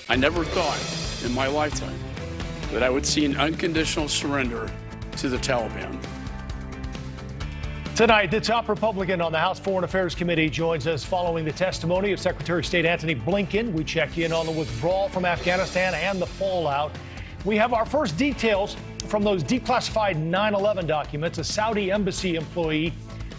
I never thought in my lifetime that I would see an unconditional surrender to the Taliban. Tonight, the top Republican on the House Foreign Affairs Committee joins us following the testimony of Secretary of State Antony Blinken. We check in on the withdrawal from Afghanistan and the fallout. We have our first details from those declassified 9/11 documents. A Saudi embassy employee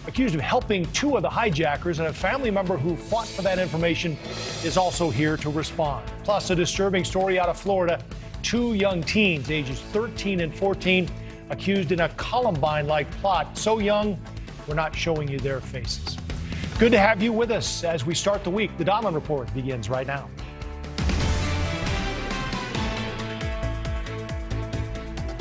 accused of helping two of the hijackers, and a family member who fought for that information is also here to respond. Plus, a disturbing story out of Florida. Two young teens, ages 13 and 14, accused in a Columbine-like plot. So young, we're not showing you their faces. Good to have you with us as we start the week. The Donlon Report begins right now.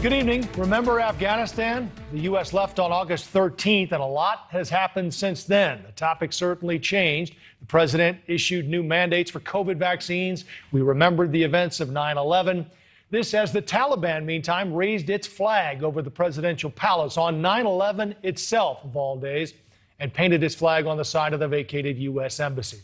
Good evening. Remember Afghanistan? The U.S. left on August 13th, and a lot has happened since then. The topic certainly changed. The president issued new mandates for COVID vaccines. We remembered the events of 9/11. This as the Taliban, meantime, raised its flag over the presidential palace on 9/11 itself, of all days, and painted its flag on the side of the vacated U.S. embassy.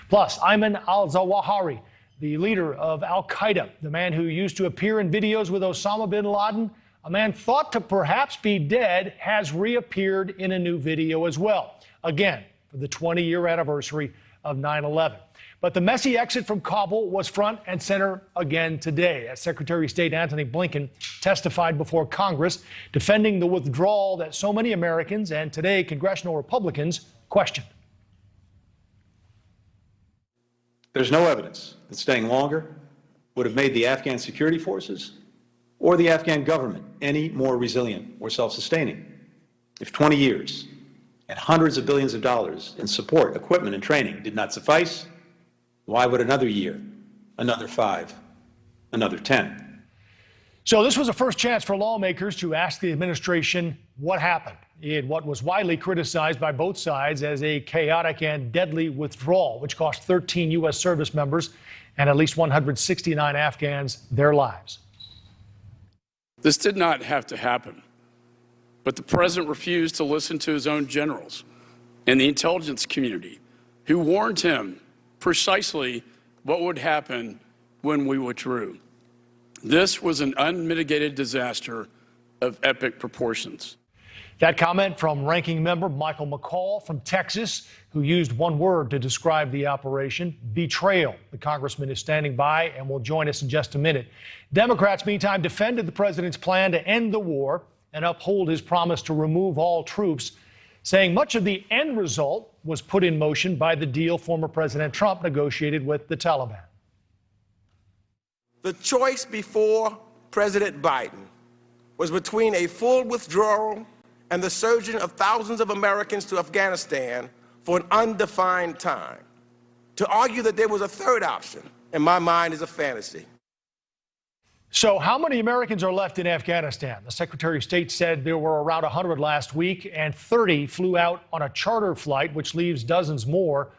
Plus, Ayman al-Zawahiri, the leader of al-Qaeda, the man who used to appear in videos with Osama bin Laden, a man thought to perhaps be dead, has reappeared in a new video as well, again, for the 20-year anniversary of 9/11. But the messy exit from Kabul was front and center again today, as Secretary of State Antony Blinken testified before Congress, defending the withdrawal that so many Americans and today congressional Republicans questioned. There's no evidence that staying longer would have made the Afghan security forces or the Afghan government any more resilient or self-sustaining. If 20 years and hundreds of billions of dollars in support, equipment, and training did not suffice, why would another year, another 5, another 10? So this was a first chance for lawmakers to ask the administration what happened in what was widely criticized by both sides as a chaotic and deadly withdrawal, which cost 13 U.S. service members and at least 169 Afghans their lives. This did not have to happen, but the president refused to listen to his own generals and the intelligence community, who warned him precisely what would happen when we withdrew. This was an unmitigated disaster of epic proportions. That comment from Ranking Member Michael McCall from Texas, who used one word to describe the operation: betrayal. The congressman is standing by and will join us in just a minute. Democrats, meantime, defended the president's plan to end the war and uphold his promise to remove all troops, saying much of the end result was put in motion by the deal former President Trump negotiated with the Taliban. The choice before President Biden was between a full withdrawal and the surging of thousands of Americans to Afghanistan for an undefined time. To argue that there was a third option, in my mind, is a fantasy. So how many Americans are left in Afghanistan? The Secretary of State said there were around 100 last week, and 30 flew out on a charter flight, which leaves dozens more,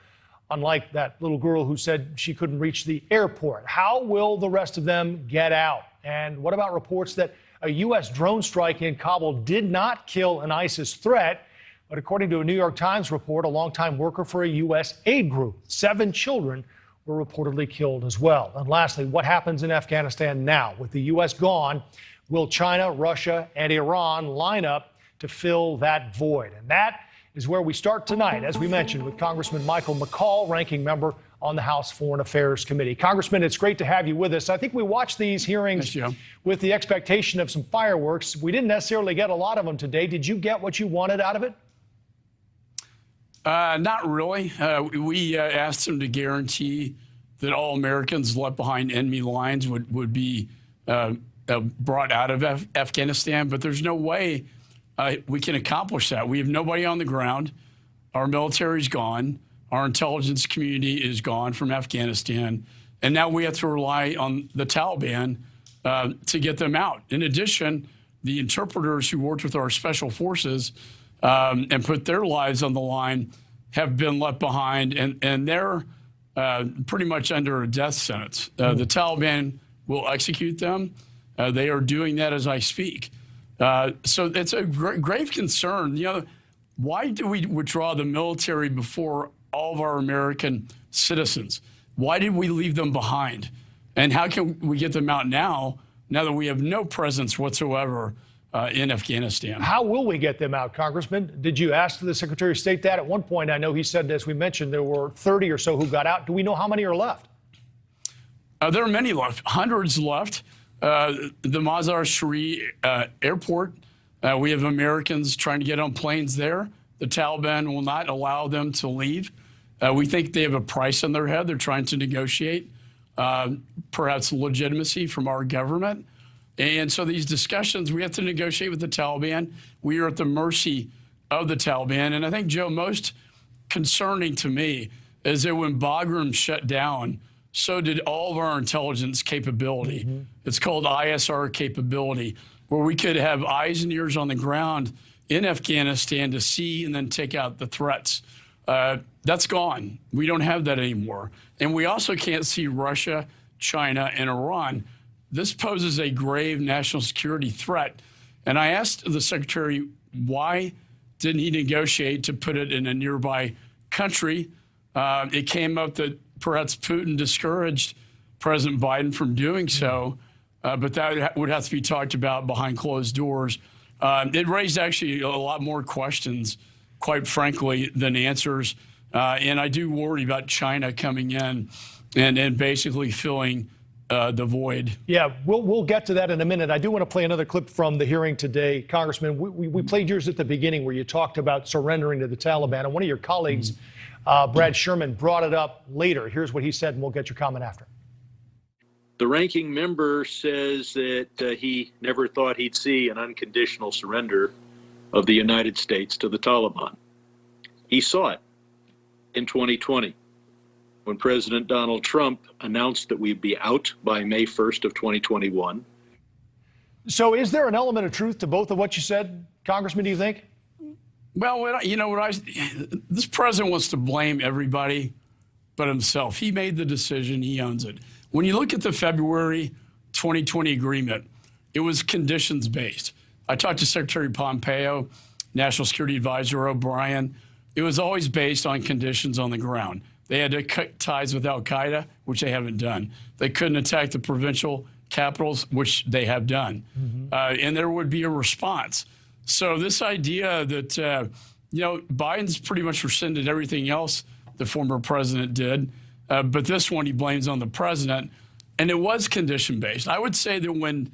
unlike that little girl who said she couldn't reach the airport. How will the rest of them get out? And what about reports that a U.S. drone strike in Kabul did not kill an ISIS threat, but according to a New York Times report, a longtime worker for a U.S. aid group, 7 children were reportedly killed as well. And lastly, what happens in Afghanistan now? With the U.S. gone, will China, Russia, and Iran line up to fill that void? And that is where we start tonight, as we mentioned, with Congressman Michael McCall, ranking member on the House Foreign Affairs Committee. Congressman, it's great to have you with us. I think we watched these hearings with the expectation of some fireworks. We didn't necessarily get a lot of them today. Did you get what you wanted out of it? Not really. We asked them to guarantee that all Americans left behind enemy lines would be brought out of Afghanistan, but there's no way we can accomplish that. We have nobody on the ground. Our military's gone. Our intelligence community is gone from Afghanistan. And now we have to rely on the Taliban to get them out. In addition, the interpreters who worked with our special forces and put their lives on the line have been left behind, and they're pretty much under a death sentence. The Taliban will execute them. They are doing that as I speak. So it's a grave concern. You know, why do we withdraw the military before all of our American citizens? Why did we leave them behind? And how can we get them out now that we have no presence whatsoever in Afghanistan? How will we get them out, Congressman? Did you ask the Secretary of State that? At one point, I know he said, as we mentioned, there were 30 or so who got out. Do we know how many are left? There are many left, hundreds left. The Mazar-e-Sharif airport, we have Americans trying to get on planes there. The Taliban will not allow them to leave. We think they have a price on their head. They're trying to negotiate perhaps legitimacy from our government. And so these discussions, we have to negotiate with the Taliban. We are at the mercy of the Taliban. And I think, Joe, most concerning to me is that when Bagram shut down, so did all of our intelligence capability. Mm-hmm. It's called ISR capability, where we could have eyes and ears on the ground in Afghanistan to see and then take out the threats. That's gone. We don't have that anymore. And we also can't see Russia, China, and Iran. This poses a grave national security threat. And I asked the Secretary, why didn't he negotiate to put it in a nearby country? It came up that perhaps Putin discouraged President Biden from doing so, but that would have to be talked about behind closed doors. It raised actually a lot more questions, quite frankly, than answers. And I do worry about China coming in and basically filling the void. Yeah, we'll get to that in a minute. I do want to play another clip from the hearing today. Congressman, we played yours at the beginning where you talked about surrendering to the Taliban. And one of your colleagues, Brad Sherman, brought it up later. Here's what he said, and we'll get your comment after. The ranking member says that he never thought he'd see an unconditional surrender of the United States to the Taliban. He saw it in 2020 when President Donald Trump announced that we'd be out by May 1st of 2021. So is there an element of truth to both of what you said, Congressman, do you think? Well, this president wants to blame everybody but himself. He made the decision. He owns it. When you look at the February 2020 agreement, it was conditions-based. I talked to Secretary Pompeo, National Security Advisor O'Brien. It was always based on conditions on the ground. They had to cut ties with al-Qaeda, which they haven't done. They couldn't attack the provincial capitals, which they have done. Mm-hmm. And there would be a response. So this idea that, Biden's pretty much rescinded everything else the former president did, but this one he blames on the president, and it was condition-based. I would say that when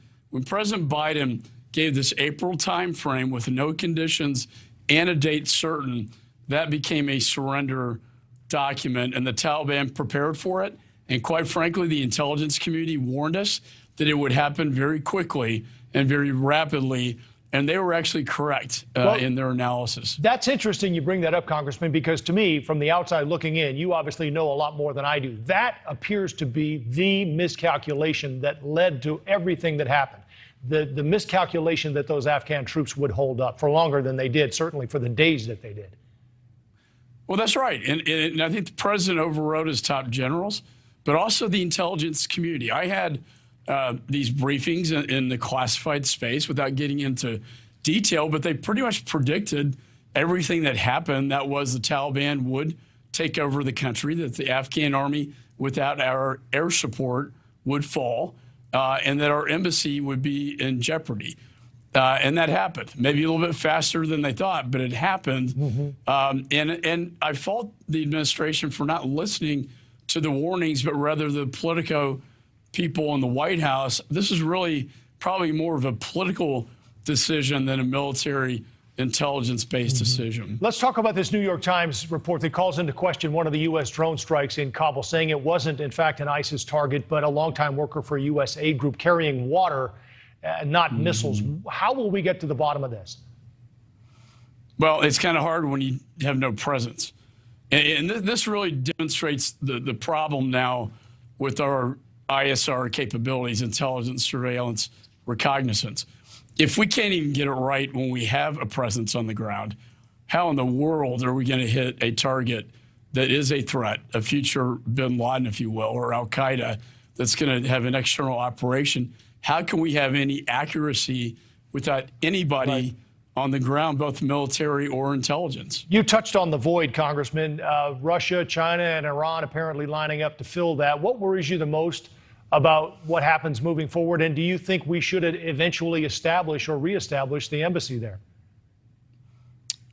President Biden gave this April time frame with no conditions and a date certain, that became a surrender document, and the Taliban prepared for it. And quite frankly, the intelligence community warned us that it would happen very quickly and very rapidly, and they were actually correct in their analysis. That's interesting you bring that up, Congressman, because to me, from the outside looking in, you obviously know a lot more than I do. That appears to be the miscalculation that led to everything that happened. The miscalculation that those Afghan troops would hold up for longer than they did, certainly for the days that they did. Well, that's right. And I think the president overrode his top generals, but also the intelligence community. I had these briefings in the classified space without getting into detail, but they pretty much predicted everything that happened. That was the Taliban would take over the country, that the Afghan army, without our air support, would fall, and that our embassy would be in jeopardy. And that happened, maybe a little bit faster than they thought, but it happened. Mm-hmm. And I fault the administration for not listening to the warnings, but rather the Politico people in the White House. This is really probably more of a political decision than a military intelligence-based decision. Let's talk about this New York Times report that calls into question one of the U.S. drone strikes in Kabul, saying it wasn't, in fact, an ISIS target, but a longtime worker for a U.S. aid group carrying water, not missiles. How will we get to the bottom of this? Well, it's kind of hard when you have no presence. And this really demonstrates the problem now with our ISR capabilities, intelligence, surveillance, reconnaissance. If we can't even get it right when we have a presence on the ground, how in the world are we going to hit a target that is a threat, a future bin Laden, if you will, or al-Qaeda that's going to have an external operation? How can we have any accuracy without anybody on the ground, both military or intelligence? You touched on the void, Congressman. Russia, China, and Iran apparently lining up to fill that. What worries you the most about what happens moving forward? And do you think we should eventually establish or reestablish the embassy there?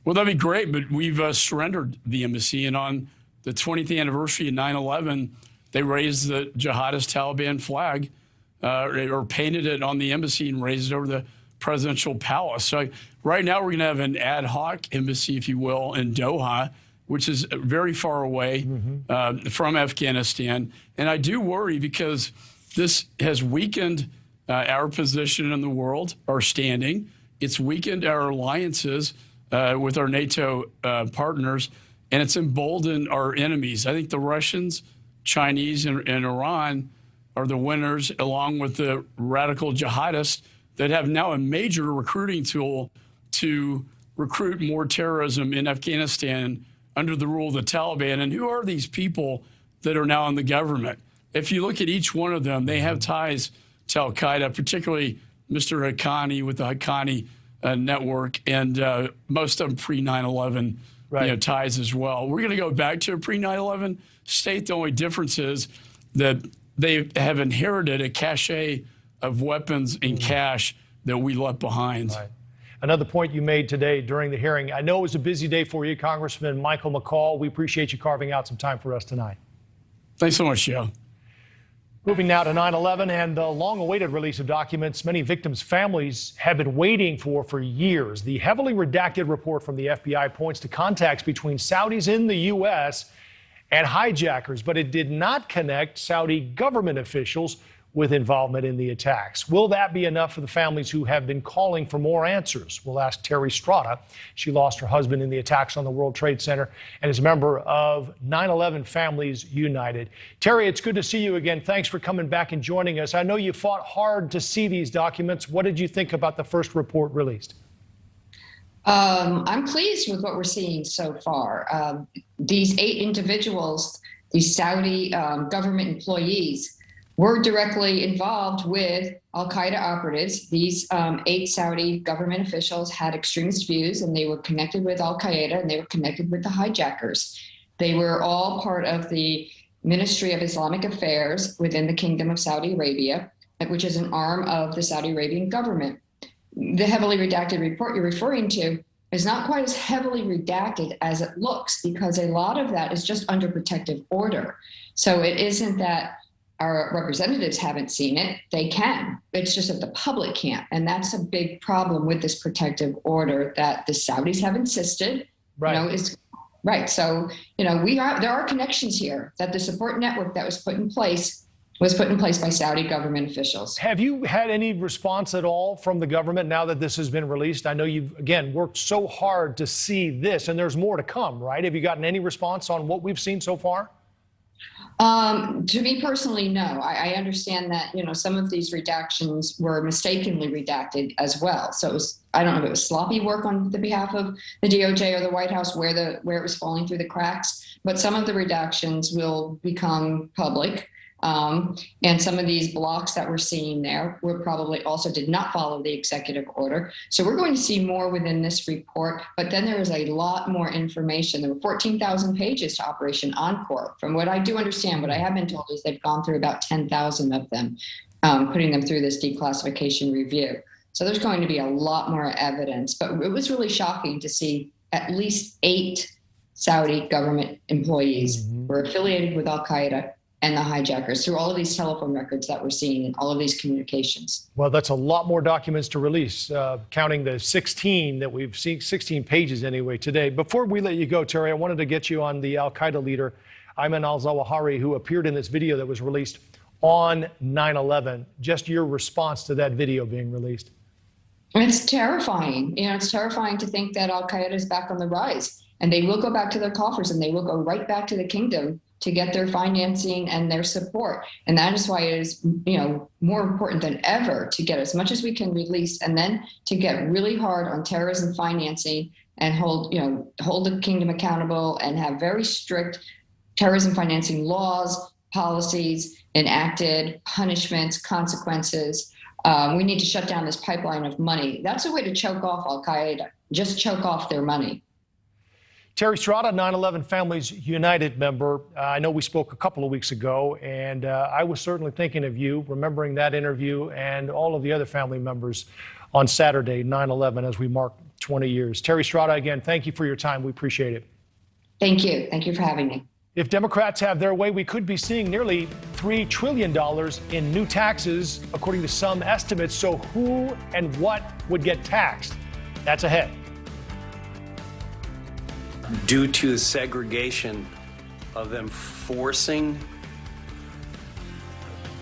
Well, that'd be great, but we've surrendered the embassy. And on the 20th anniversary of 9/11, they raised the jihadist Taliban flag or painted it on the embassy and raised it over the presidential palace. So right now we're going to have an ad hoc embassy, if you will, in Doha, which is very far away from Afghanistan. And I do worry because this has weakened our position in the world, our standing. It's weakened our alliances with our NATO partners, and it's emboldened our enemies. I think the Russians, Chinese, and Iran are the winners, along with the radical jihadists that have now a major recruiting tool to recruit more terrorism in Afghanistan under the rule of the Taliban. And who are these people that are now in the government? If you look at each one of them, they have ties to al-Qaeda, particularly Mr. Haqqani with the Haqqani network, and most of them pre-9/11 ties as well. We're going to go back to a pre-9/11 state. The only difference is that they have inherited a cache of weapons and cash that we left behind. Right. Another point you made today during the hearing, I know it was a busy day for you, Congressman Michael McCall. We appreciate you carving out some time for us tonight. Thanks so much, Joe. Moving now to 9/11 and the long-awaited release of documents many victims' families have been waiting for years. The heavily redacted report from the FBI points to contacts between Saudis in the U.S. and hijackers, but it did not connect Saudi government officials with involvement in the attacks. Will that be enough for the families who have been calling for more answers? We'll ask Terry Strata. She lost her husband in the attacks on the World Trade Center and is a member of 9/11 Families United. Terry, it's good to see you again. Thanks for coming back and joining us. I know you fought hard to see these documents. What did you think about the first report released? I'm pleased with what we're seeing so far. These 8 individuals, these Saudi government employees, were directly involved with al-Qaeda operatives. These 8 Saudi government officials had extremist views, and they were connected with al-Qaeda, and they were connected with the hijackers. They were all part of the Ministry of Islamic Affairs within the Kingdom of Saudi Arabia, which is an arm of the Saudi Arabian government. The heavily redacted report you're referring to is not quite as heavily redacted as it looks, because a lot of that is just under protective order. So it isn't that our representatives haven't seen it. They can. It's just that the public can't. And that's a big problem with this protective order that the Saudis have insisted. Right. Right. So, there are connections here, that the support network that was put in place by Saudi government officials. Have you had any response at all from the government now that this has been released? I know you've, again, worked so hard to see this, and there's more to come, right? Have you gotten any response on what we've seen so far? To me personally, no. I understand that, some of these redactions were mistakenly redacted as well. So it was, I don't know if it was sloppy work on the behalf of the DOJ or the White House where it was falling through the cracks, but some of the redactions will become public. And some of these blocks that we're seeing there were probably also did not follow the executive order. So we're going to see more within this report, but then there is a lot more information. There were 14,000 pages to Operation Encore. From what I do understand, what I have been told is they've gone through about 10,000 of them, putting them through this declassification review. So there's going to be a lot more evidence, but it was really shocking to see at least 8 Saudi government employees were affiliated with al-Qaeda and the hijackers through all of these telephone records that we're seeing in all of these communications. Well, that's a lot more documents to release, counting the 16 that we've seen, 16 pages anyway today. Before we let you go, Terry, I wanted to get you on the al-Qaeda leader, Ayman al-Zawahiri, who appeared in this video that was released on 9/11. Just your response to that video being released. It's terrifying. It's terrifying to think that al-Qaeda is back on the rise, and they will go back to their coffers, and they will go right back to the kingdom to get their financing and their support. And that is why it is, more important than ever to get as much as we can release, and then to get really hard on terrorism financing and hold the kingdom accountable and have very strict terrorism financing laws, policies enacted, punishments, consequences. We need to shut down this pipeline of money. That's a way to choke off al-Qaeda, just choke off their money. Terry Strata, 9/11 Families United member. I know we spoke a couple of weeks ago, and I was certainly thinking of you, remembering that interview and all of the other family members on Saturday, 9/11, as we mark 20 years. Terry Strata, again, thank you for your time. We appreciate it. Thank you. Thank you for having me. If Democrats have their way, we could be seeing nearly $3 trillion in new taxes, according to some estimates. So who and what would get taxed? That's ahead. Due to the segregation of them forcing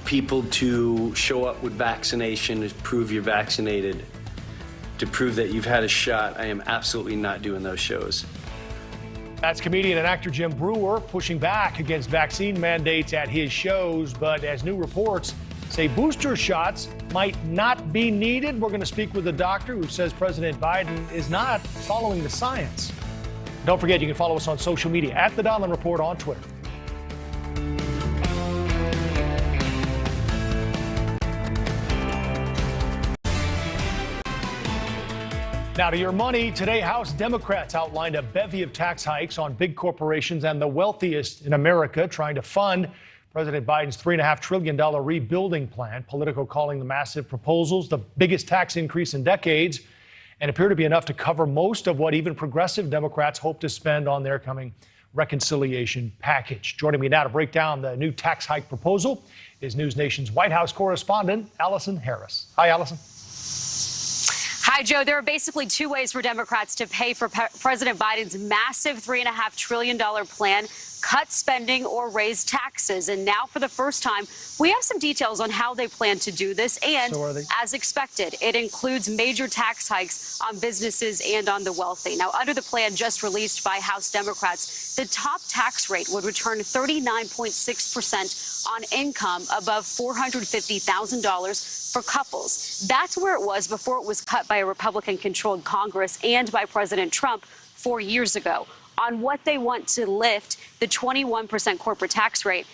people to show up with vaccination to prove you're vaccinated, to prove that you've had a shot, I am absolutely not doing those shows. That's comedian and actor Jim Breuer pushing back against vaccine mandates at his shows. But as new reports say, booster shots might not be needed. We're going to speak with a doctor who says President Biden is not following the science. Don't forget, you can follow us on social media at the Donlon Report on Twitter. Now to your money. Today, House Democrats outlined a bevy of tax hikes on big corporations and the wealthiest in America, trying to fund President Biden's $3.5 trillion rebuilding plan. Politico calling the massive proposals the biggest tax increase in decades, and appear to be enough to cover most of what even progressive Democrats hope to spend on their coming reconciliation package. Joining me now to break down the new tax hike proposal is NewsNation's White House correspondent, Alison Harris. Hi, Alison. Hi, Joe. There are basically two ways for Democrats to pay for President Biden's massive $3.5 trillion plan: cut spending or raise taxes. And now, for the first time, we have some details on how they plan to do this. And as expected, it includes major tax hikes on businesses and on the wealthy. Now, under the plan just released by House Democrats, the top tax rate would return 39.6% on income above $450,000 for couples. That's where it was before it was cut by a Republican-controlled Congress and by President Trump 4 years ago. On what they want to lift the 21% corporate tax rate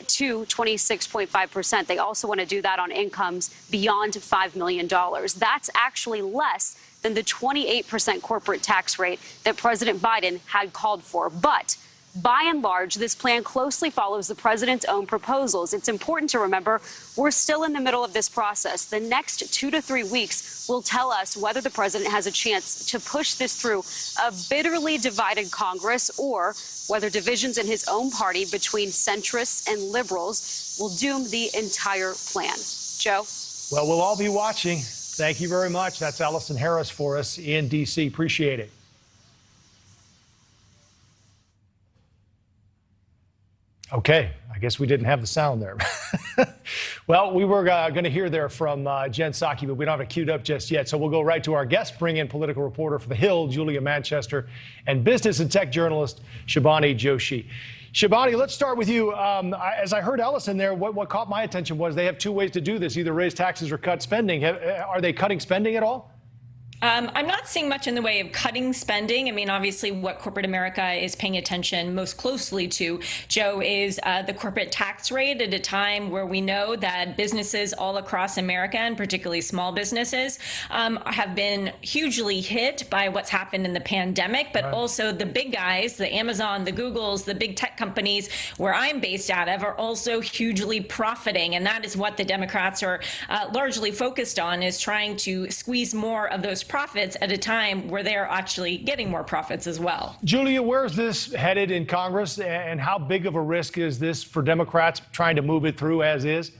to 26.5%. They also want to do that on incomes beyond $5 million. That's actually less than the 28% corporate tax rate that President Biden had called for. But by and large, this plan closely follows the president's own proposals. It's important to remember we're still in the middle of this process. The next 2 to 3 weeks will tell us whether the president has a chance to push this through a bitterly divided Congress, or whether divisions in his own party between centrists and liberals will doom the entire plan. Joe? Well, we'll all be watching. Thank you very much. That's Alison Harris for us in D.C. Appreciate it. Okay, I guess we didn't have the sound there. Well, we were going to hear there from Jen Psaki, but we don't have it queued up just yet. So we'll go right to our guest, bring in political reporter for The Hill, Julia Manchester, and business and tech journalist Shibani Joshi. Shibani, let's start with you. As I heard Alison there, what caught my attention was they have two ways to do this: either raise taxes or cut spending. Are they cutting spending at all? I'm not seeing much in the way of cutting spending. I mean, obviously, what corporate America is paying attention most closely to, Joe, is the corporate tax rate at a time where we know that businesses all across America, and particularly small businesses, have been hugely hit by what's happened in the pandemic, but also the big guys, the Amazon, the Googles, the big tech companies where I'm based out of, are also hugely profiting. And that is what the Democrats are largely focused on, is trying to squeeze more of those profits at a time where they're actually getting more profits as well. Julia, where is this headed in Congress, and how big of a risk is this for Democrats trying to move it through as is?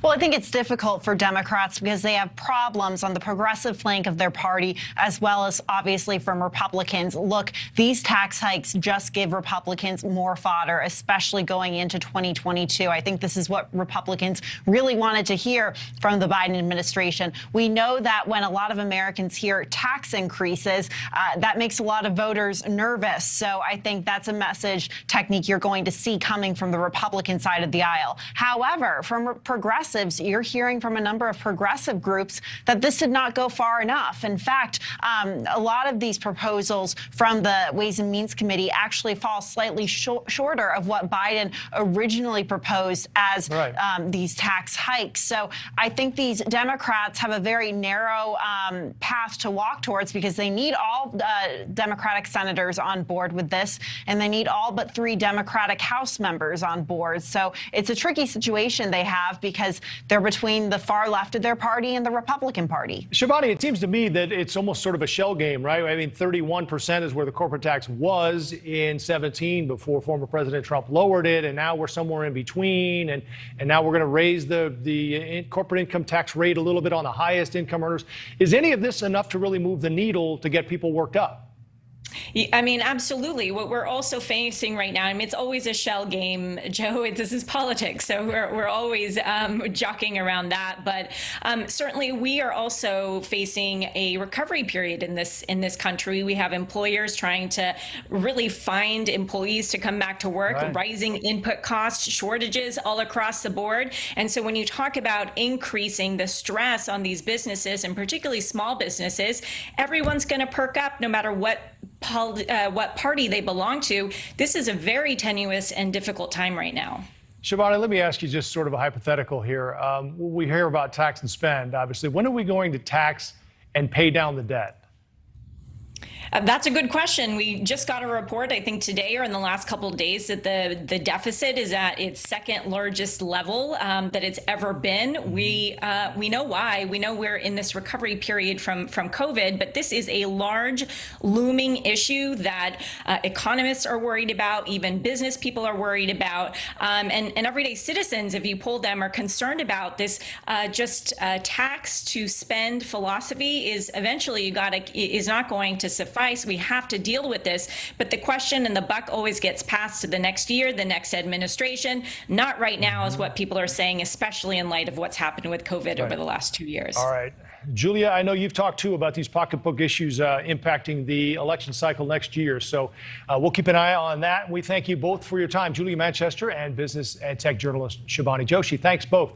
Well, I think it's difficult for Democrats because they have problems on the progressive flank of their party, as well as obviously from Republicans. Look, these tax hikes just give Republicans more fodder, especially going into 2022. I think this is what Republicans really wanted to hear from the Biden administration. We know that when a lot of Americans hear tax increases, that makes a lot of voters nervous. So I think that's a message technique you're going to see coming from the Republican side of the aisle. However, from progressive progressives, you're hearing from a number of progressive groups that this did not go far enough. In fact, a lot of these proposals from the Ways and Means Committee actually fall slightly shorter of what Biden originally proposed as these tax hikes. So I think these Democrats have a very narrow path to walk towards, because they need all Democratic senators on board with this, and they need all but 3 Democratic House members on board. So it's a tricky situation they have, because they're between the far left of their party and the Republican Party. Shivani, it seems to me that it's almost sort of a shell game, right? I mean, 31% is where the corporate tax was in 17 before former President Trump lowered it, and now we're somewhere in between, and now we're going to raise the corporate income tax rate a little bit on the highest income earners. Is any of this enough to really move the needle to get people worked up? I mean, absolutely. What we're also facing right now, I mean, it's always a shell game, Joe. This is politics, so we're always jockeying around that. But certainly, we are also facing a recovery period in this country. We have employers trying to really find employees to come back to work, rising input costs, shortages all across the board. And so when you talk about increasing the stress on these businesses, and particularly small businesses, everyone's going to perk up no matter what party they belong to. This is a very tenuous and difficult time right now. Shivani, let me ask you just sort of a hypothetical here. We hear about tax and spend, obviously. When are we going to tax and pay down the debt? That's a good question. We just got a report, I think today or in the last couple of days, that the deficit is at its second largest level that it's ever been. We know why. We know we're in this recovery period from COVID, but this is a large looming issue that economists are worried about, even business people are worried about, and everyday citizens, if you poll them, are concerned about this. Tax to spend philosophy is eventually is not going to suffice. We have to deal with this. But the question and the buck always gets passed to the next year, the next administration. Not right now is what people are saying, especially in light of what's happened with COVID over the last 2 years. All right. Julia, I know you've talked, too, about these pocketbook issues impacting the election cycle next year. So we'll keep an eye on that. We thank you both for your time. Julia Manchester and business and tech journalist Shivani Joshi. Thanks both.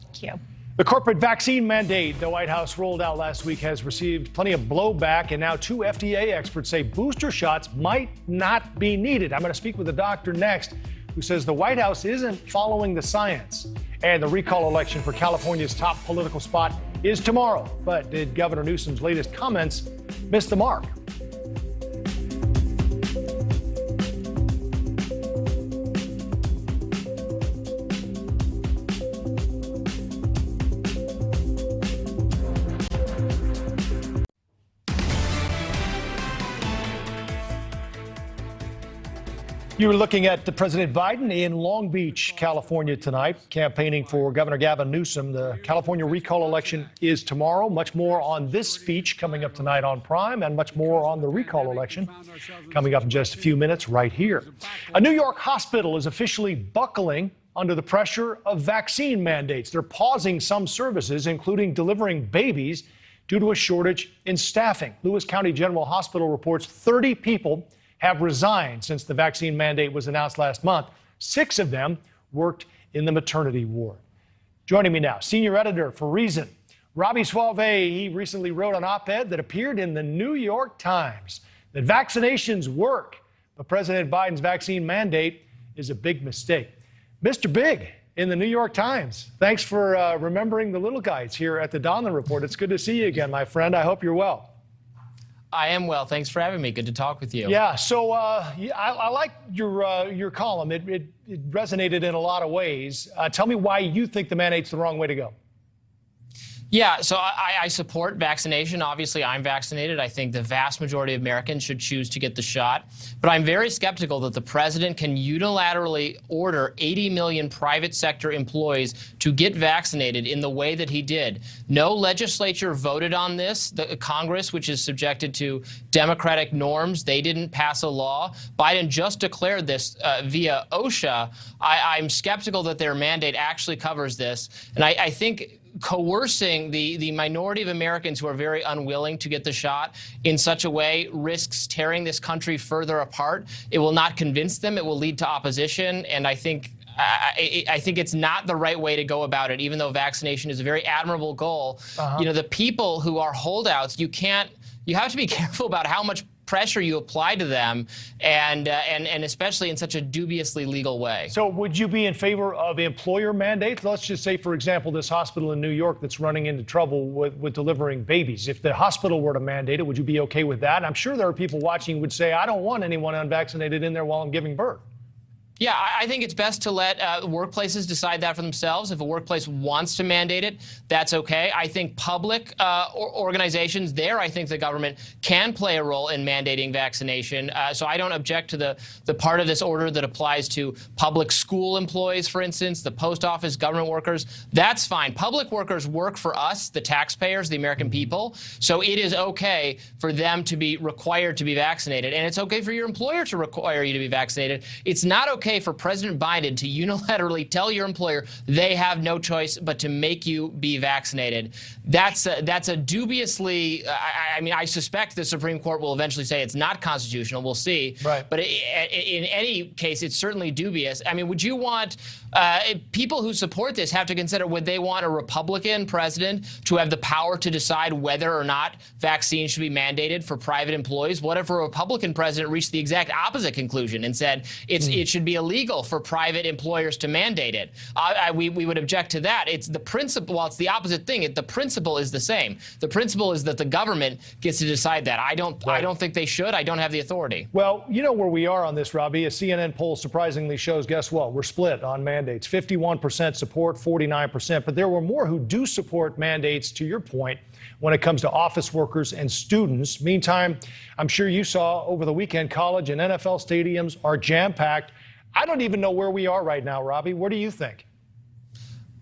Thank you. The corporate vaccine mandate the White House rolled out last week has received plenty of blowback, and now 2 FDA experts say booster shots might not be needed. I'm going to speak with a doctor next who says the White House isn't following the science. And the recall election for California's top political spot is tomorrow. But did Governor Newsom's latest comments miss the mark? You were looking at President Biden in Long Beach, California tonight, campaigning for Governor Gavin Newsom. The California recall election is tomorrow. Much more on this speech coming up tonight on Prime, and much more on the recall election coming up in just a few minutes right here. A New York hospital is officially buckling under the pressure of vaccine mandates. They're pausing some services, including delivering babies, due to a shortage in staffing. Lewis County General Hospital reports 30 people have resigned since the vaccine mandate was announced last month. 6 of them worked in the maternity ward. Joining me now, senior editor for Reason, Robbie Suave. He recently wrote an op-ed that appeared in the New York Times that vaccinations work, but President Biden's vaccine mandate is a big mistake. Mr. Big in the New York Times, thanks for remembering the little guys here at the Donlon Report. It's good to see you again, my friend. I hope you're well. I am well. Thanks for having me. Good to talk with you. Yeah, so I like your column. It resonated in a lot of ways. Tell me why you think the mandate's the wrong way to go. Yeah, so I support vaccination. Obviously, I'm vaccinated. I think the vast majority of Americans should choose to get the shot. But I'm very skeptical that the president can unilaterally order 80 million private sector employees to get vaccinated in the way that he did. No legislature voted on this. The Congress, which is subjected to Democratic norms, they didn't pass a law. Biden just declared this via OSHA. I'm skeptical that their mandate actually covers this. And I think coercing the minority of Americans who are very unwilling to get the shot in such a way risks tearing this country further apart. It will not convince them. It will lead to opposition. And I think I think it's not the right way to go about it, even though vaccination is a very admirable goal. You know, the people who are holdouts, you have to be careful about how much pressure you apply to them, and especially in such a dubiously legal way. So would you be in favor of employer mandates? Let's just say, for example, this hospital in New York that's running into trouble with delivering babies. If the hospital were to mandate it, would you be okay with that? I'm sure there are people watching who would say, I don't want anyone unvaccinated in there while I'm giving birth. Yeah, I think it's best to let workplaces decide that for themselves. If a workplace wants to mandate it, that's okay. I think public organizations there, I think the government can play a role in mandating vaccination. So I don't object to the part of this order that applies to public school employees, for instance, the post office, government workers. That's fine. Public workers work for us, the taxpayers, the American people. So it is okay for them to be required to be vaccinated. And it's okay for your employer to require you to be vaccinated. It's not okay for President Biden to unilaterally tell your employer they have no choice but to make you be vaccinated. That's a dubiously, I mean, I suspect the Supreme Court will eventually say it's not constitutional. We'll see. Right. But in any case, it's certainly dubious. I mean, would you want people who support this have to consider, would they want a Republican president to have the power to decide whether or not vaccines should be mandated for private employees? What if a Republican president reached the exact opposite conclusion and said it should be illegal for private employers to mandate it? We would object to that. It's the principle. Well, it's the opposite thing. The principle is the same. The principle is that the government gets to decide that. I don't think they should. I don't have the authority. Well, you know where we are on this, Robbie. A CNN poll surprisingly shows, guess what? We're split on mandates. 51% support, 49%. But there were more who do support mandates, to your point, when it comes to office workers and students. Meantime, I'm sure you saw over the weekend, college and NFL stadiums are jam-packed. I don't even know where we are right now, Robbie. What do you think?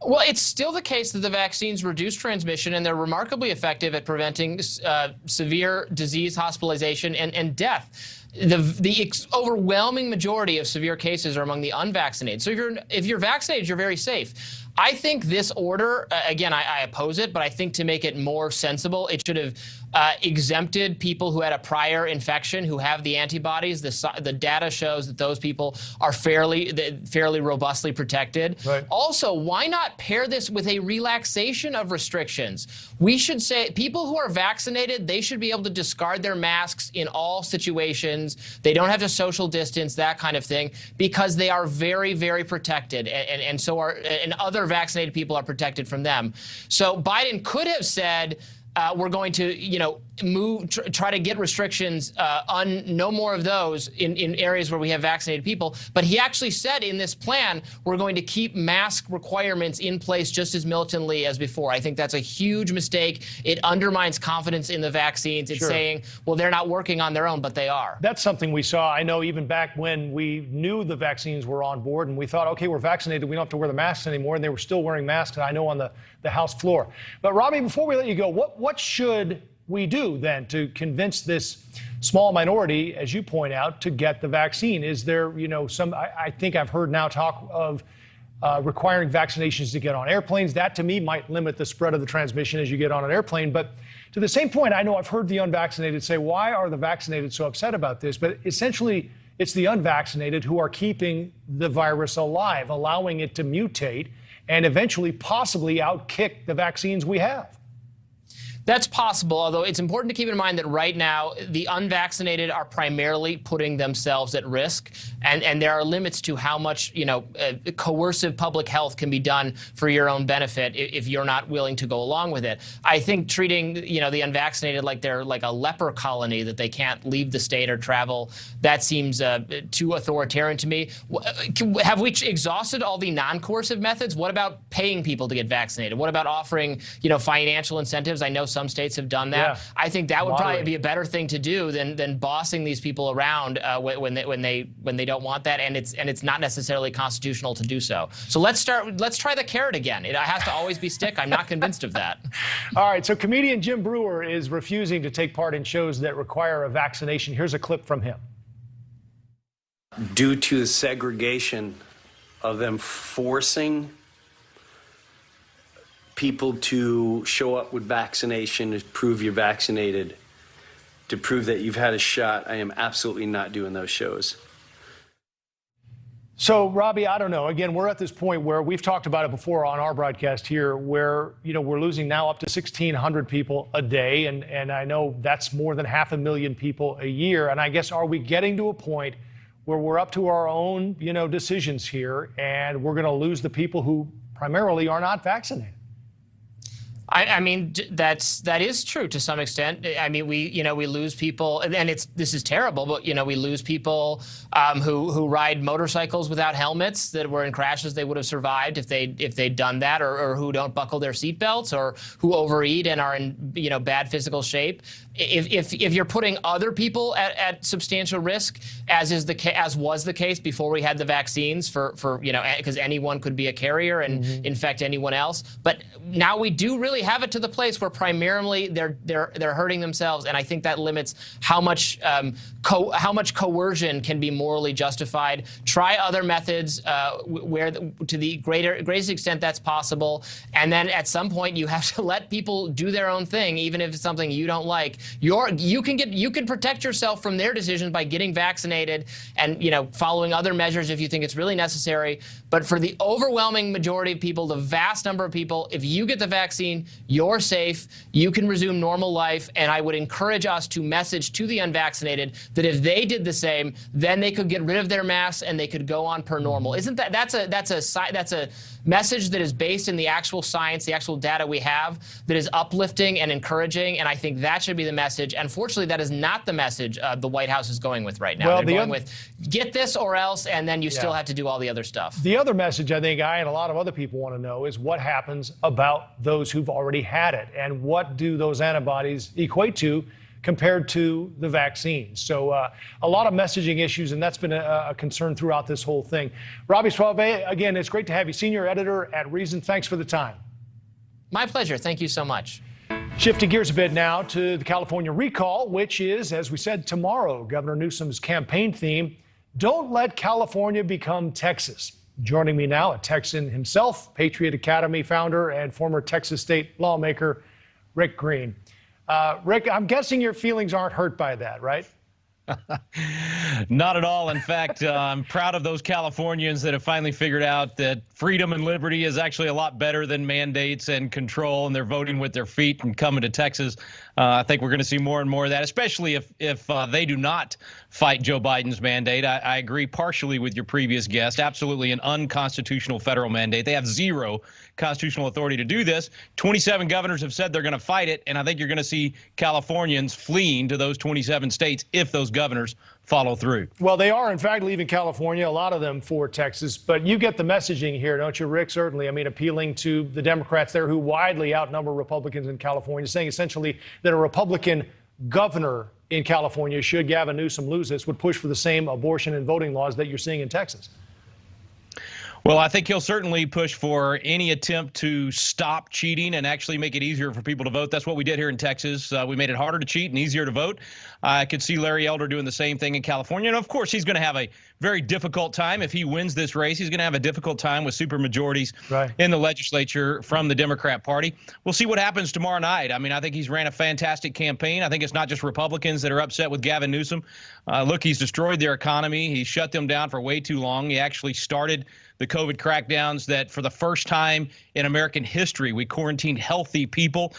Well, it's still the case that the vaccines reduce transmission, and they're remarkably effective at preventing severe disease, hospitalization, and death. The overwhelming majority of severe cases are among the unvaccinated. So if you're vaccinated, you're very safe. I think this order, again, I oppose it, but I think to make it more sensible, it should have exempted people who had a prior infection, who have the antibodies. The data shows that those people are fairly robustly protected. Right. Also, why not pair this with a relaxation of restrictions? We should say people who are vaccinated, they should be able to discard their masks in all situations. They don't have to social distance, that kind of thing, because they are very, very protected, and so are other vaccinated people are protected from them. So Biden could have said, we're going to, try to get restrictions on no more of those in areas where we have vaccinated people. But he actually said in this plan, we're going to keep mask requirements in place just as militantly as before. I think that's a huge mistake. It undermines confidence in the vaccines. It's saying, well, they're not working on their own, but they are. That's something we saw. I know even back when we knew the vaccines were on board and we thought, okay, we're vaccinated, we don't have to wear the masks anymore. And they were still wearing masks, I know, on the House floor. But Robbie, before we let you go, what should we do then to convince this small minority, as you point out, to get the vaccine? Is there, I think I've heard now talk of requiring vaccinations to get on airplanes. That, to me, might limit the spread of the transmission as you get on an airplane. But to the same point, I know I've heard the unvaccinated say, why are the vaccinated so upset about this? But essentially, it's the unvaccinated who are keeping the virus alive, allowing it to mutate and eventually possibly outkick the vaccines we have. That's possible, although it's important to keep in mind that right now the unvaccinated are primarily putting themselves at risk, and there are limits to how much coercive public health can be done for your own benefit if you're not willing to go along with it. I think treating the unvaccinated like they're like a leper colony that they can't leave the state or travel, that seems too authoritarian to me. Have we exhausted all the non-coercive methods? What about paying people to get vaccinated? What about offering financial incentives? I know some states have done that. Yeah. I think that would probably be a better thing to do than bossing these people around when they don't want that, and it's not necessarily constitutional to do so. So let's try the carrot again. It has to always be stick. I'm not convinced of that. All right. So comedian Jim Breuer is refusing to take part in shows that require a vaccination. Here's a clip from him. Due to the segregation of them forcing people to show up with vaccination to prove you're vaccinated, to prove that you've had a shot, I am absolutely not doing those shows. So, Robbie, I don't know. Again, we're at this point where we've talked about it before on our broadcast here, where, we're losing now up to 1,600 people a day. And I know that's more than 500,000 people a year. And I guess, are we getting to a point where we're up to our own, decisions here, and we're going to lose the people who primarily are not vaccinated? I mean, that is true to some extent. I mean, we lose people, and this is terrible, but we lose people who ride motorcycles without helmets that were in crashes they would have survived if they'd done that, or who don't buckle their seatbelts, or who overeat and are in bad physical shape. If you're putting other people at substantial risk, as was the case before we had the vaccines, for because anyone could be a carrier and infect anyone else, but now we do really have it to the place where primarily they're hurting themselves, and I think that limits how much coercion can be morally justified. Try other methods where to the greatest extent that's possible, and then at some point you have to let people do their own thing, even if it's something you don't like. You can protect yourself from their decisions by getting vaccinated and following other measures if you think it's really necessary. But for the overwhelming majority of people, the vast number of people, if you get the vaccine, you're safe, you can resume normal life, and I would encourage us to message to the unvaccinated that if they did the same, then they could get rid of their masks and they could go on per normal. Isn't that's a message that is based in the actual science, the actual data we have, that is uplifting and encouraging, and I think that should be the message. Unfortunately, that is not the message the White House is going with right now. Well, they're going with get this or else, and then you still have to do all the other stuff. The other message I think I and a lot of other people want to know is what happens about those who've already had it, and what do those antibodies equate to compared to the vaccine. So a lot of messaging issues, and that's been a concern throughout this whole thing. Robbie Suave, again, it's great to have you, senior editor at Reason. Thanks for the time. My pleasure. Thank you so much. Shifting gears a bit now to the California recall, which is, as we said, tomorrow. Governor Newsom's campaign theme, don't let California become Texas. Joining me now, a Texan himself, Patriot Academy founder and former Texas state lawmaker, Rick Green. Rick, I'm guessing your feelings aren't hurt by that, right? Not at all. In fact, I'm proud of those Californians that have finally figured out that freedom and liberty is actually a lot better than mandates and control, and they're voting with their feet and coming to Texas. I think we're going to see more and more of that, especially if they do not fight Joe Biden's mandate. I agree partially with your previous guest. Absolutely an unconstitutional federal mandate. They have zero constitutional authority to do this. 27 governors have said they're going to fight it, and I think you're going to see Californians fleeing to those 27 states if those governors follow through. Well, they are, in fact, leaving California, a lot of them for Texas. But you get the messaging here, don't you, Rick? Certainly. I mean, appealing to the Democrats there who widely outnumber Republicans in California, saying essentially that a Republican governor in California, should Gavin Newsom lose this, would push for the same abortion and voting laws that you're seeing in Texas. Well, I think he'll certainly push for any attempt to stop cheating and actually make it easier for people to vote. That's what we did here in Texas. We made it harder to cheat and easier to vote. I could see Larry Elder doing the same thing in California. And, of course, he's going to have a very difficult time. If he wins this race, he's going to have a difficult time with supermajorities in the legislature from the Democrat Party. We'll see what happens tomorrow night. I mean, I think he's ran a fantastic campaign. I think it's not just Republicans that are upset with Gavin Newsom. Look, he's destroyed their economy. He shut them down for way too long. He actually started the COVID crackdowns that for the first time in American history, we quarantined healthy people.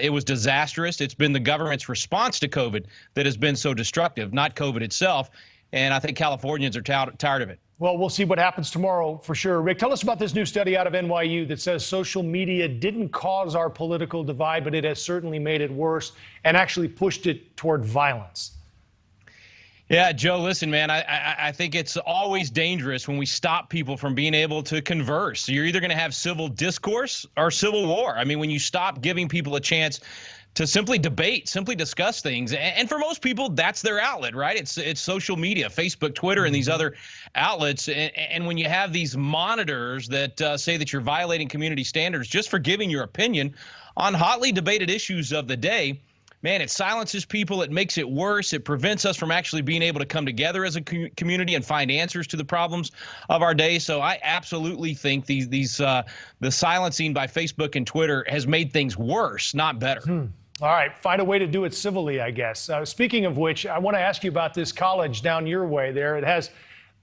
It was disastrous. It's been the government's response to COVID that has been so destructive, not COVID itself. And I think Californians are tired of it. Well, we'll see what happens tomorrow for sure. Rick, tell us about this new study out of NYU that says social media didn't cause our political divide, but it has certainly made it worse and actually pushed it toward violence. Yeah, Joe, listen, man, I think it's always dangerous when we stop people from being able to converse. You're either going to have civil discourse or civil war. I mean, when you stop giving people a chance to simply debate, simply discuss things. And for most people, that's their outlet, right? It's social media, Facebook, Twitter, and these other outlets. And when you have these monitors that say that you're violating community standards just for giving your opinion on hotly debated issues of the day, man, it silences people. It makes it worse. It prevents us from actually being able to come together as a community and find answers to the problems of our day. So I absolutely think the silencing by Facebook and Twitter has made things worse, not better. All right, find a way to do it civilly, I guess. Speaking of which, I want to ask you about this college down your way there. It has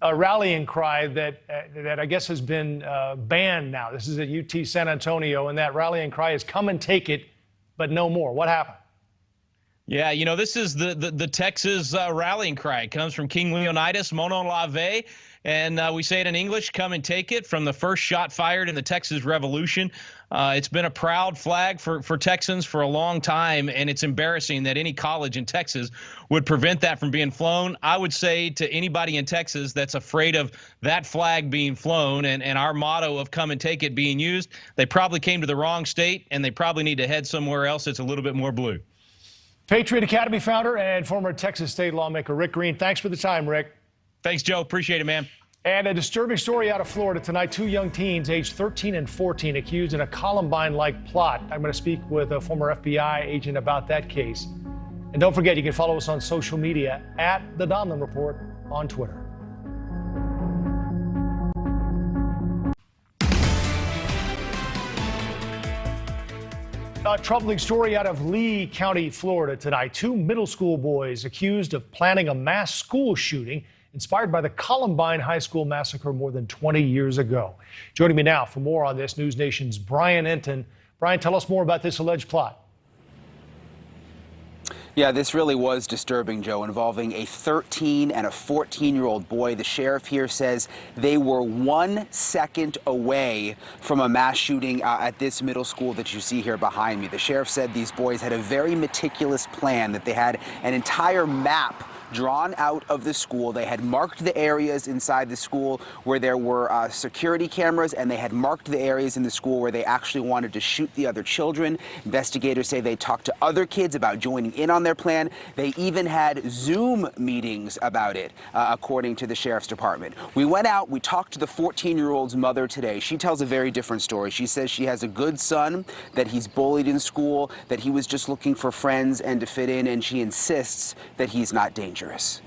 a rallying cry that I guess has been banned now. This is at UT San Antonio, and that rallying cry is "Come and take it, but no more." What happened? Yeah, you know, this is the Texas rallying cry. It comes from King Leonidas, Mono Lave, and we say it in English, "Come and take it," from the first shot fired in the Texas Revolution. It's been a proud flag for Texans for a long time, and it's embarrassing that any college in Texas would prevent that from being flown. I would say to anybody in Texas that's afraid of that flag being flown and our motto of "Come and take it" being used, they probably came to the wrong state, and they probably need to head somewhere else that's a little bit more blue. Patriot Academy founder and former Texas state lawmaker Rick Green. Thanks for the time, Rick. Thanks, Joe. Appreciate it, man. And a disturbing story out of Florida tonight. 2 young teens aged 13 and 14 accused in a Columbine-like plot. I'm going to speak with a former FBI agent about that case. And don't forget, you can follow us on social media at The Donlon Report on Twitter. A troubling story out of Lee County, Florida tonight. 2 middle school boys accused of planning a mass school shooting inspired by the Columbine High School massacre more than 20 years ago. Joining me now for more on this, NewsNation's Brian Enton. Brian, tell us more about this alleged plot. Yeah, this really was disturbing, Joe, involving a 13 and a 14-year-old boy. The sheriff here says they were 1 second away from a mass shooting at this middle school that you see here behind me. The sheriff said these boys had a very meticulous plan, that they had an entire map drawn out of the school. They had marked the areas inside the school where there were security cameras, and they had marked the areas in the school where they actually wanted to shoot the other children. Investigators say they talked to other kids about joining in on their plan. They even had Zoom meetings about it, according to the sheriff's department. We went out, we talked to the 14-year-old's mother today. She tells a very different story. She says she has a good son, that he's bullied in school, that he was just looking for friends and to fit in, and she insists that he's not dangerous. It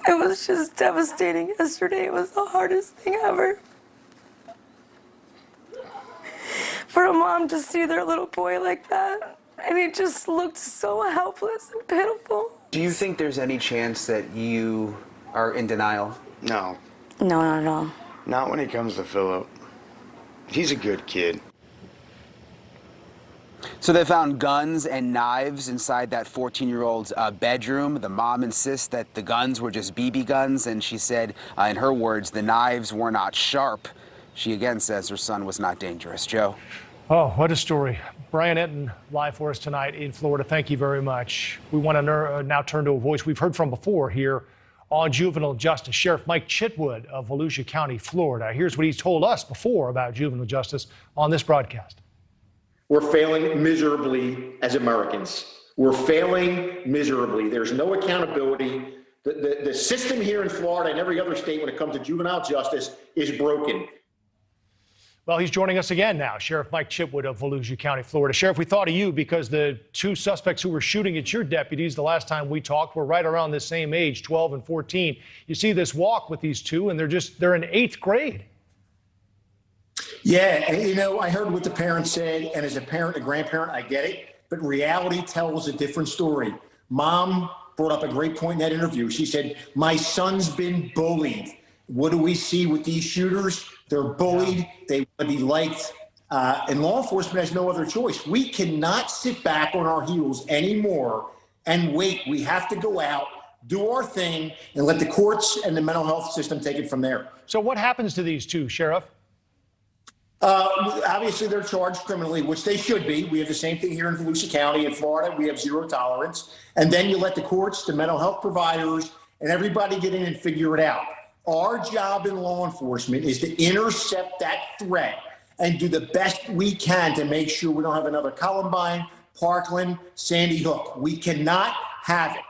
was just devastating yesterday. It was the hardest thing ever. For a mom to see their little boy like that, and he just looked so helpless and pitiful. Do you think there's any chance that you are in denial? No. No, not at all. Not when it comes to Philip. He's a good kid. So they found guns and knives inside that 14-year-old's bedroom. The mom insists that the guns were just BB guns, and she said, in her words, the knives were not sharp. She again says her son was not dangerous. Joe? Oh, what a story. Brian Enton, live for us tonight in Florida. Thank you very much. We want to now turn to a voice we've heard from before here on juvenile justice. Sheriff Mike Chitwood of Volusia County, Florida. Here's what he's told us before about juvenile justice on this broadcast. We're failing miserably as Americans. We're failing miserably. There's no accountability. The system here in Florida and every other state when it comes to juvenile justice is broken. Well, he's joining us again now, Sheriff Mike Chitwood of Volusia County, Florida. Sheriff, we thought of you because the 2 suspects who were shooting at your deputies the last time we talked were right around the same age, 12 and 14. You see this walk with these 2, and they're in 8th grade. Yeah, and, you know, I heard what the parents said, and as a parent, a grandparent, I get it, but reality tells a different story. Mom brought up a great point in that interview. She said, my son's been bullied. What do we see with these shooters? They're bullied. They want to be liked. And law enforcement has no other choice. We cannot sit back on our heels anymore and wait. We have to go out, do our thing, and let the courts and the mental health system take it from there. So what happens to these 2, Sheriff? Obviously, they're charged criminally, which they should be. We have the same thing here in Volusia County. In Florida, we have 0 tolerance. And then you let the courts, the mental health providers, and everybody get in and figure it out. Our job in law enforcement is to intercept that threat and do the best we can to make sure we don't have another Columbine, Parkland, Sandy Hook. We cannot have it.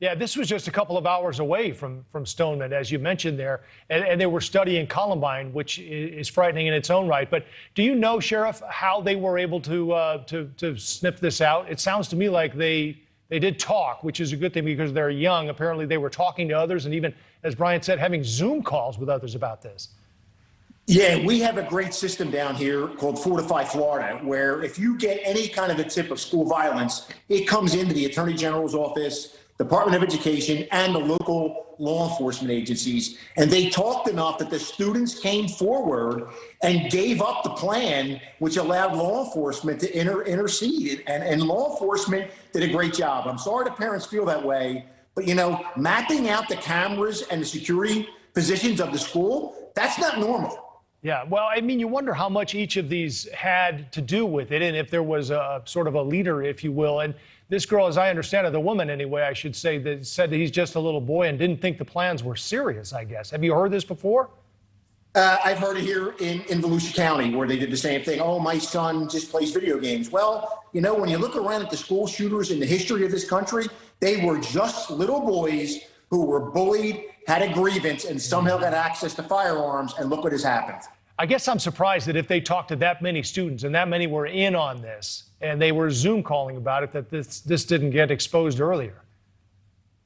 Yeah, this was just a couple of hours away from Stoneman, as you mentioned there, and they were studying Columbine, which is frightening in its own right. But do you know, Sheriff, how they were able to sniff this out? It sounds to me like they did talk, which is a good thing because they're young. Apparently, they were talking to others, and even, as Brian said, having Zoom calls with others about this. Yeah, we have a great system down here called Fortify Florida, where if you get any kind of a tip of school violence, it comes into the Attorney General's office, Department of Education, and the local law enforcement agencies, and they talked enough that the students came forward and gave up the plan, which allowed law enforcement to intercede. And law enforcement did a great job. I'm sorry the parents feel that way, but, you know, mapping out the cameras and the security positions of the school, that's not normal. Yeah, well, I mean, you wonder how much each of these had to do with it and if there was a sort of a leader, if you will. And this girl, as I understand it, the woman anyway, I should say, that said that he's just a little boy and didn't think the plans were serious, I guess. Have you heard this before? I've heard it here in Volusia County where they did the same thing. Oh, my son just plays video games. Well, you know, when you look around at the school shooters in the history of this country, they were just little boys who were bullied, had a grievance, and somehow got access to firearms, and look what has happened. I guess I'm surprised that if they talked to that many students and that many were in on this and they were Zoom calling about it, that this didn't get exposed earlier.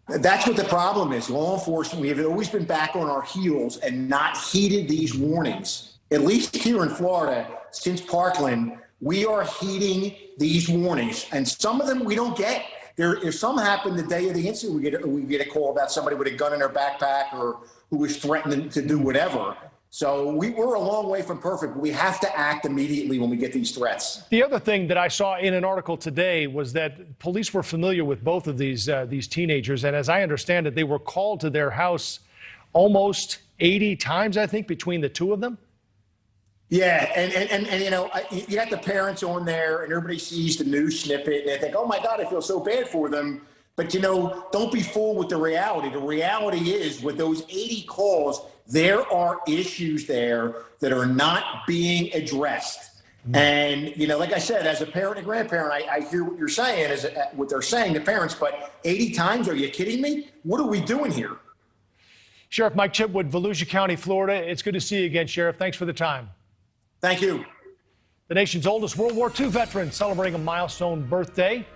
That's what the problem is. Law enforcement, we have always been back on our heels and not heeded these warnings. At least here in Florida, since Parkland, we are heeding these warnings, and some of them we don't get. If some happen the day of the incident, we get a call about somebody with a gun in their backpack or who was threatening to do whatever. So we're a long way from perfect, but we have to act immediately when we get these threats. The other thing that I saw in an article today was that police were familiar with both of these teenagers, and as I understand it, they were called to their house almost 80 times, I think, between the two of them. Yeah, and you know, you got the parents on there, and everybody sees the news snippet, and they think, oh my God, I feel so bad for them. But, you know, don't be fooled with the reality. The reality is, with those 80 calls, there are issues there that are not being addressed. And, you know, like I said, as a parent and grandparent, I hear what you're saying, what they're saying, the parents, but 80 times, are you kidding me? What are we doing here? Sheriff Mike Chipwood, Volusia County, Florida. It's good to see you again, Sheriff. Thanks for the time. Thank you. The nation's oldest World War II veteran celebrating a milestone birthday,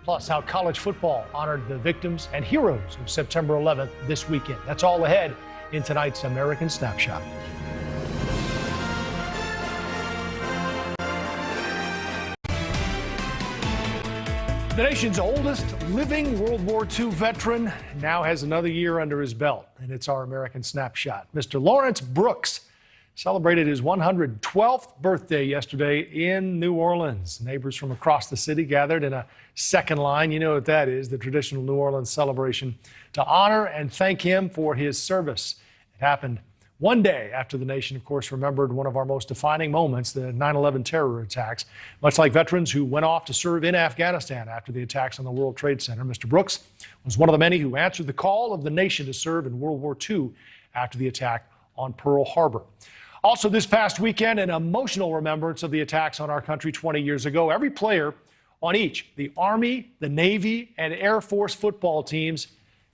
plus how college football honored the victims and heroes of September 11th this weekend. That's all ahead in tonight's American Snapshot. The nation's oldest living World War II veteran now has another year under his belt, and it's our American Snapshot. Mr. Lawrence Brooks celebrated his 112th birthday yesterday in New Orleans. Neighbors from across the city gathered in a second line. You know what that is, the traditional New Orleans celebration to honor and thank him for his service. It happened one day after the nation, of course, remembered one of our most defining moments, the 9/11 terror attacks. Much like veterans who went off to serve in Afghanistan after the attacks on the World Trade Center, Mr. Brooks was one of the many who answered the call of the nation to serve in World War II after the attack on Pearl Harbor. Also this past weekend, an emotional remembrance of the attacks on our country 20 years ago. Every player on each, the Army, the Navy, and Air Force football teams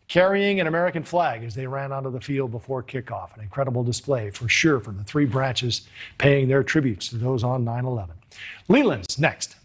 carrying an American flag as they ran onto the field before kickoff. An incredible display for sure for the three branches paying their tributes to those on 9/11. Leland's next.